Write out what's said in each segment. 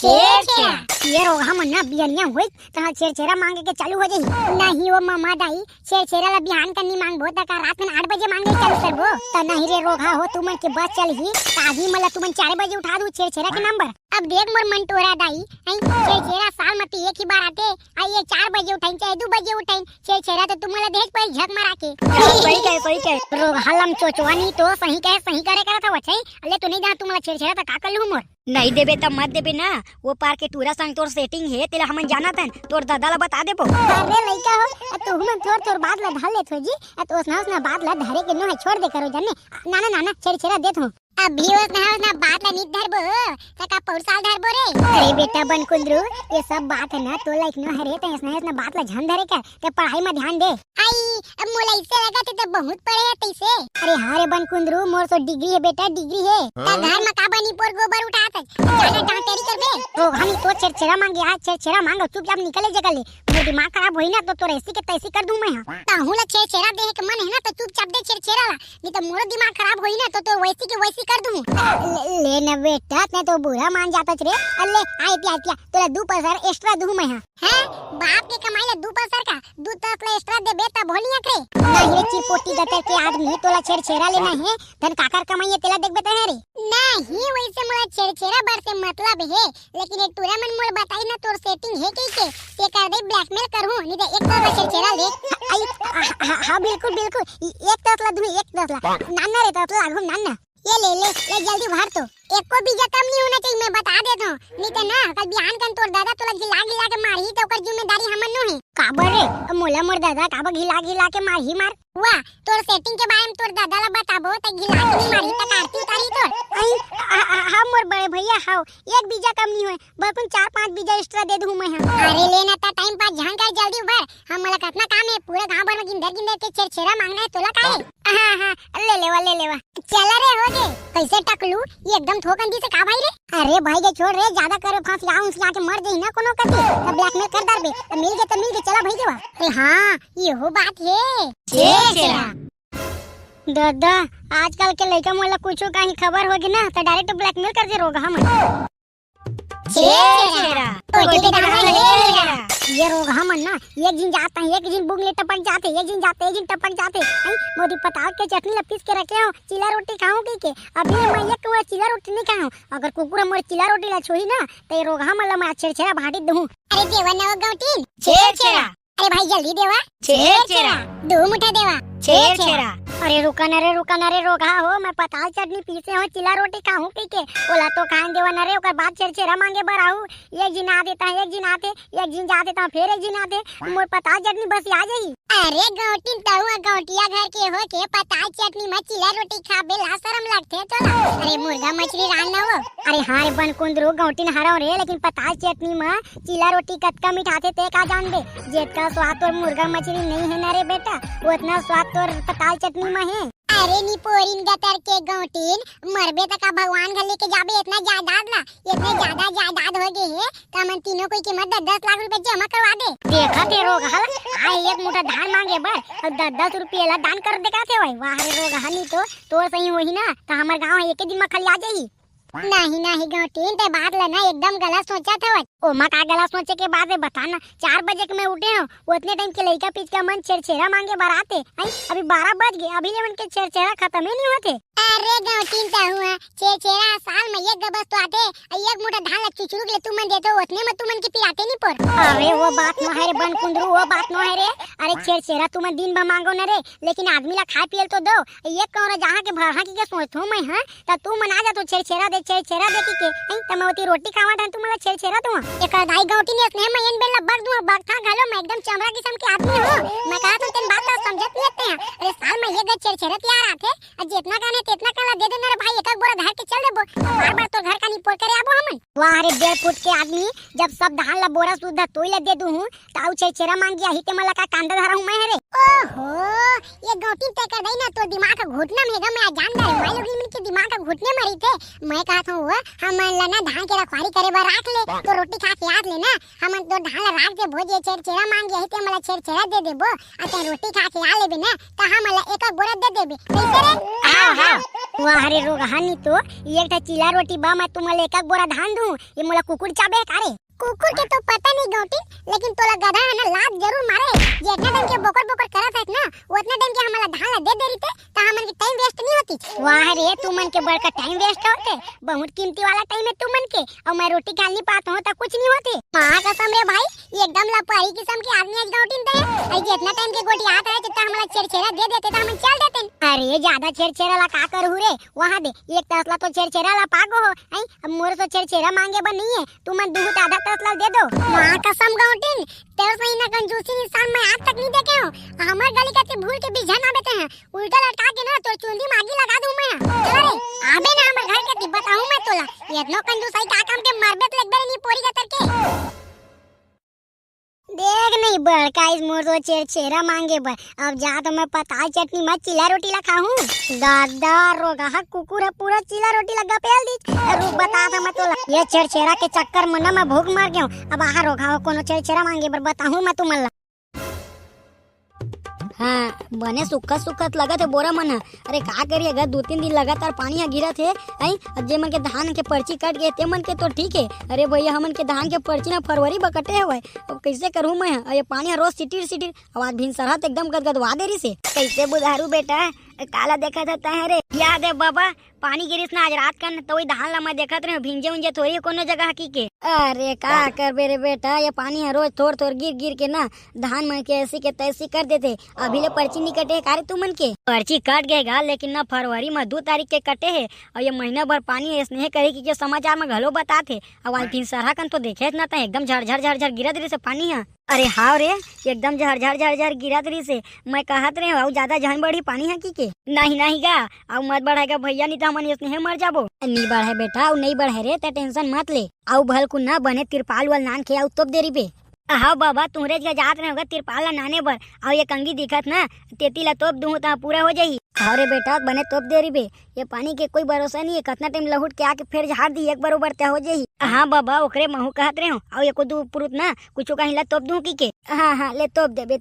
छेड़ा ये रोगा मन ना बियनिया होई ता छेड़ा मांगे के चालू हो जाई नहीं वो मामा दाई छेड़ा ला बिहान करनी मांगबो ता का रात में 8 बजे मांगे चालू करबो ता नहीं रे रोगा हो तुमन के बस चल ही ताही मला तुमन 4 बजे उठा दू छेड़ा के नंबर अब देख मोर मन तोरा दाई छेड़ा साल में एक ही बार आते आई ये 4 बजे उठाई चाहे 2 बजे उठाई छेड़ा तो तुम्हाला देख पर झक मारा के कोई के रोग हलम चोचवानी तो सही करे करत हो छै अले तो नहीं जा तुम्हाला छेड़ा ता का करलू मोर नहीं देबे तब मत देबे ना वो पार के टूरा संग तोर सेटिंग है तेला हमन जाना तन तोर दादा ला बता देबो अरे लइका हो तू हम थोड़ बात ला धर ले थोजी तो उसना बात ला धरे के नो है छोड़ दे करो जाने ना छेड़ा देत हूं अभी उसना बात ला नित धरबो तका पौरसाल धरबो रे अरे बेटा बन कुंद्रू ये सब बात है ना तो लाइक नो हरे त इसना बात ला झन धरे कर ते पढ़ाई में ध्यान दे आई अब मोला इसे लगा ते बहुत पढ़े है तैसे अरे हां रे बन कुंद्रू मोर तो डिग्री है बेटा डिग्री है ता घर में का बनी पोर गोबर उठात जाना डांटेरी कर बे तो हम तो छेड़ा मांगे आज छेड़ा मांगो चुपचाप निकले जगह ले मेरा दिमाग खराब होई ना तो ऐसी के तैसी कर दूं मैं ताहू ला छेड़ा दे के मन है ना तो चुपचाप दे छेड़ा ला नहीं तो मोर दिमाग खराब होई ना तो वैसी के वैसी कर दूं ले ना बेटा मैं तो बुरा मान जाता रे अल्ले आई पिया तोला 2 पैसा एक्स्ट्रा दूं मैं हां बाप के कमाई ला 2 पैसा का 2 तक एक्स्ट्रा दे बेटा भोलिया करे नहीं रे चिपोटी गटर के आदमी तोला छेड़ा लेना है धन काकर कमाई तेला देख बेटा है रे नहीं वैसे मोला छेड़ा बर से मतलब है लेकिन एक टूर्नामेंट मोल बताई ना तोर सेटिंग है के कर दे ब्लैकमेल करहूं नहीं तो एक तो छेड़ा ले हां बिल्कुल एक तसला दूं एक तसला नाना रे तसला आगो नाना ये ले जल्दी भर तो एक को बीजा कम नहीं होना चाहिए मैं बता देता हूं नहीं तो ना कल बिहान कन तोर दादा तोला गिला के मारही तो ओकर जिम्मेदारी हमन नो है काबर रे मोला मोर दादा काबर गिला के मारही मार वाह तोर सेटिंग के बारे में तोर दादा ला बताबो त गिला के नहीं मारही त आरती उतारी तोर आई हां मोर बड़े भैया हां एक बीजा कम नहीं होए बकुन 4-5 बीजा एक्स्ट्रा दे दूं मैं अरे लेना त टाइम पास झांग कर जल्दी भर हम मला कितना काम है पूरे गांव भर में गिंदर के छेड़ा मांगना है तोला काहे हां ले लेवा चल रे हो गे कैसे टकलू ये एकदम ठोकन दी से का भाई रे अरे भाई के छोड़ रे ज्यादा करे फांस लाऊं के मर जाई ना कोनो कती तब ब्लैकमेल कर दरबे मिल के चला भाई देवा अरे हां ये हो बात है छेड़ा दादा आजकल के लड़का मोला कुछ कहीं खबर होगी ना तो डायरेक्ट ब्लैकमेल कर दे रोगा हम छेड़ा ये रोगा हम ना एक दिन जाता है एक दिन बुगले टपक जाते एक दिन जाते एक दिन टपक जाते मोदी पताल के चटनी लपीस के रखे हो चिला रोटी खाऊं के अभी मैं एक वो चिला रोटी नहीं खाऊं अगर कुकुर मोर चिला रोटी ला छोई ना तो ये रोगा हम मैं छेड़ा भाटी दूं अरे देवा ना गौटीन छेड़ा अरे भाई जल्दी देवा छेड़ा 2 मुठा देवा छेड़ा अरे रुका ना रे रोगा हो मैं पताल चटनी पीसे हो चिला रोटी खाऊं के बोला तो खान देवा ना रे ओकर बाद छेड़ा मांगे बराऊ एक दिन आ देता है एक दिन आते एक दिन जा देता फिर एक दिन आते मोर पताल चटनी बस आ जाई अरे गौटीन तहुआ गौटिया घर के हो के पताल चटनी में चिला रोटी खाबे ला शरम लगथे तोला अरे मुर्गा मछली रान ना हो अरे हां रे बन कुंदरू गौटीन हराव रे लेकिन पताल चटनी में चिला रोटी कतका मिठाथे ते का जान दे जेतका स्वाद तोर मुर्गा मछली नहीं है ना रे बेटा उतना स्वाद तोर पताल चटनी में है अरे नी पोरिन गतर के गौटीन मरबे तक भगवान घर लेके जाबे इतना जायदाद ला इतने ज्यादा जायदाद हो गए है त मन तीनों कोई कीमत 10 लाख रुपए जमा करवा दे देखा ते रोग हल आए एक मुठा धान मांगे बर और 10 रुपए ला दान कर दे का थे भाई वाह रे रोग हनी तो सही होही ना त हमर गांव एक दिन में खाली आ जाई नहीं गौटीन ते बात लेना एकदम गलत सोचा था ओ मां का गलत सोचे के बाद बताना 4 बजे के मैं उठे हूं उतने टाइम के लड़का पीछ का मन छेड़ा मांगे बराते अभी 12 बज गए अभी लेवन के छेड़ा खत्म ही नहीं होते अरे गौटीन ता हुआ छेड़ा साल में एक गबस तो आते एक मोटा धान लग चुचुरु के तुमन देते उतने में तुमन के पिलाते नहीं पर अरे वो बात न है रे बन कुंदरू वो बात न है रे अरे छेड़ा तुमन दिन भर मांगो न रे लेकिन आदमी ला खा पियल तो दो एक कौन जहां के भरहा की के सोचथो मैं हां त तू मना जा तो छेड़ा दे के तमवती रोटी खावा था तुम्हाला छेड़ा दूं एक दाई गौटी ने स्नेह में इन बेला बग दूं बगथा घालो मैं एकदम चमड़ा किस्म के आदमी हूं मैं कहा तो तेन बात तो समझत लेते हैं अरे साल में ये छेड़ा तैयार आथे जितना गाने तितना कला दे देना रे भाई एक बोरा धर के चल देबो बार तो घर का नहीं पोर करे आबो हमन वाह रे 1.5 फुट के आदमी जब सब धान ला बोरा सुद्धा तोइला दे दूं ताऊ छेड़ा मांग गया ही ते मला का कांदा धरा हूं मैं रे ओहो ये गौटी ते कर दई ना तो दिमाग का घुटना में मैं जान दे भाई लोग इनके दिमाग का घुटने मरी थे मैं कहा था हम लना धान के रखवारी करे बर राख ले तो रोटी खा के याद लेना हम तो धान राख दे भोजे छेड़ा मांग यही ते मला छेड़ा दे देबो आ रोटी खा के आ लेबे ना त हम एक बोरा दे देबे कैसे रे हां वाह रे रोग हानि तो एक चिला रोटी बा मैं तुम्हाला एक बोरा धान दूं ये मोला कुकुर चाबे कारे कुकुर के तो पता नहीं गौटी लेकिन तोला गधा है ना लात जरूर मारे जितना दिन के बोकर बोकर करत है ना उतना दिन के हमारा धान दे दे रही ता हमन के टाइम वेस्ट नहीं होती। वाह रे तू मन के बड़का टाइम वेस्ट होते बहुत कीमती वाला टाइम है तू मन के और मैं रोटी खा नहीं पाता हूं ता कुछ नहीं होती। मां कसम रे भाई एकदम लापरवाही किस्म के आदमी आज गौटी दे आई जितना टाइम के गोटी आत रहे ता हमला छेड़छेड़ा दे देते ता हम चल देते। अरे ज्यादा छेड़छेड़ा ला का करू रे वहां दे एक तसला तो छेड़छेड़ा ला पागो हो आई अब मोर तो छेड़छेड़ा मांगे बन नहीं है तू मन दूध आधा तसला दे दो। मां कसम गौटिन तेरे सही ना कंजूसी इंसान मैं आज तक नहीं देखे हूं हमार गली का भूल के बीच ना बेटे हैं उल्टा लटका के ना तो चुंदी मागी लगा दूं मैं। चल रे आबे ना हमर घर के बताऊं मैं तोला इतना कंजूसाई का काम के मरबे तो लगबे नहीं पोरी का तरके देख नहीं बड़का इस मोर तो छेड़ा मांगे बर अब जा तो मैं पताल चटनी मत चिला रोटी ला खाऊं दादा रोगा हा कुकुर पूरा चिला रोटी लगा पेल दी रुक बता था मैं तोला ये छेड़ा के चक्कर में ना मैं भूख मर गया हूं अब आहा रोगा कोनो छेड़ा मांगे बर बताऊं मैं तुमला। हाँ बने सुखत सुखत लगा थे बोरा मन अरे का करिए अगर 2-3 दिन लगातार पानी यहाँ गिरा थे आई जे मन के धान के पर्ची कट गए ते मन के तो ठीक है। अरे भैया हमन के धान के पर्ची ना फरवरी बकटे हुए अब कैसे करूँ मैं ये पानी रोज सिटिर सिटिर आवाज भिन सरहत एकदम गदगदवा दे रही से कैसे बुधारू बेटा काला देखा था रे याद है बाबा पानी गिरिस ना आज रात का तो वही धान ला मैं देखत रहे भिंजे उंजे थोड़ी कोनो जगह की के अरे का कर बे रे बेटा ये पानी है रोज थोड़ थोड़ गिर गिर के ना धान मन के ऐसी के तैसी कर देते अभी ले पर्ची नहीं कटे है कारे तू मन के पर्ची कट गएगा लेकिन ना फरवरी में 2 तारीख के कटे है और ये महीना भर पानी है स्नेह करे की समाचार में घलो बताते अब आज 3 सरहा कन तो देखे ना था एकदम झड़ गिरत रही से पानी है। अरे हाँ रे एकदम झड़ गिरत रही से मैं कहत रहे और ज्यादा झन बढ़ी पानी है की के नहीं गा अब मत बढ़ाएगा भैया नहीं तो हमन स्नेह मर जाबो नहीं बढ़े बेटा और नहीं बढ़े रे ते टेंशन मत ले आउ भल को ना बने तिरपाल वाल नान के आउ तब देरी पे हाँ बाबा तुम्हारे जात रहे होगा तिरपाल नाने बर और ये कंगी दिखत ना तेती ला तोप दूं ता पूरा हो जाही। अरे बेटा बने तोप देरी बे ये पानी के कोई भरोसा नहीं है कितना टाइम लहुट के आके फिर झाड़ दी एक बरोबर त्या हो जाही। हाँ बाबा ओकरे महू कहत रहे हो और ये को दू पुरुत ना कुछ कहीं ला तोप दूं की के हाँ ले तोप देबे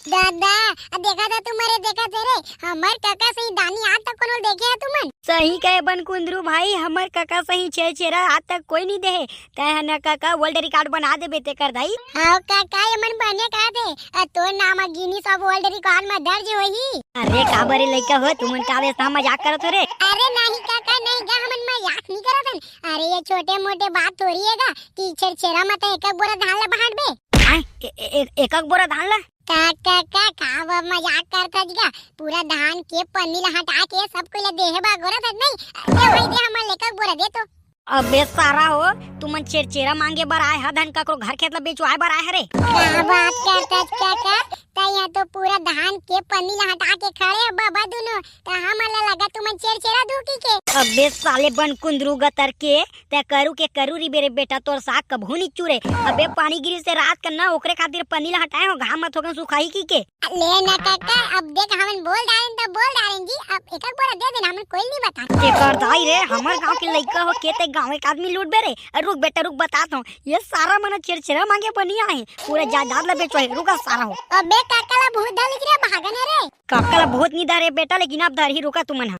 दादा देखा था तुम्हारे देखा थे रे हमार काका सही दानी आज तक कोनो देखे है तुमन सही कहे बन कुंदरू भाई हमार काका सही छेड़ा आज तक कोई नहीं दे कहे ना काका वर्ल्ड रिकॉर्ड बना दे बेटे कर दाई। हाँ काका ये मन बने का दे तो नाम गिनीज ऑफ वर्ल्ड रिकॉर्ड में दर्ज होई। अरे काबरे लइका हो तुमन कावे सा मजाक करत हो रे अरे नहीं काका नहीं गा हमन मजाक नहीं करत हन अरे ये छोटे मोटे बात थोड़ी हैगा कि छेड़ा मत एक बोरा धान ला बांट बे एक बोरा धान ला काका का मजाक करता जीगा पूरा धान के पन्नी ला हटा के सबको ले देहे बा गोरा नहीं दे भाई दे हमन लेकर बोरा दे तो अबे सारा हो तुमन छेड़ा मांगे बर आए हा धन काकरो घर खेत ला बेचवाए बर आए रे क्या बात करता काका तैया तो पूरा धान के पन्नी ला हटा के खड़े बाबा दोनों त हमला लगा तुमन छेड़ा दूकी के अबे साले बन कुंदरू गतर के ते करू री बेरे बेटा तोर साग कभू नहीं चुरे अबे पानी गिरी से रात करना ओकरे खातिर पन्नी ला हटाए हो घाम मत होगा सुखाई की के ले ना काका अब देख हमन बोल डालें जी अब एक बोरा दे देना हमन कोई नहीं बता के कर दाई रे हमर गांव के लइका हो के ते गांव एक आदमी लूट बेरे रुक बेटा रुक बताता हूँ ये सारा मन छेड़ा मांगे बनिया है पूरा जायदाद ला बेचो रुका सारा हो अबे काका ला बहुत डर लग रहा भागने रे काका ला बहुत नहीं डरे बेटा लेकिन अब डर ही रुका तुमन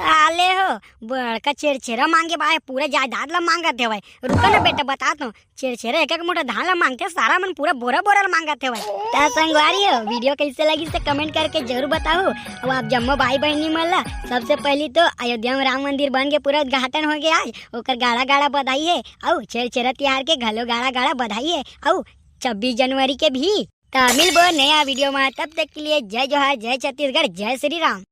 आले हो बड़का छेड़ा मांगे भाई पूरा जायदाद ला मांगा थे भाई रुका ना बेटा बताता हूँ छेड़ा एक मोटा धान ला मांगते सारा मन पूरा बोरा मांगा थे भाई ता संगवारी हो वीडियो कैसे लगी से कमेंट करके जरूर बताओ। अब आप जम्मो भाई बहनी मल्ला सबसे पहली तो अयोध्या में राम मंदिर बन के पूरा उद्घाटन हो गया आज ओकर गाड़ा बधाई है और छेड़ा तिहार के घलो गाड़ा बधाई है और 26 जनवरी के भी तमिल बो नया वीडियो में तब तक के लिए जय जोहार जय छत्तीसगढ़ जय श्री राम।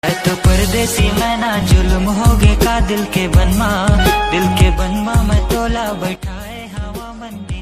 तो परदेसी मैं ना जुल्म हो गए का दिल के बनवा में तोला बैठा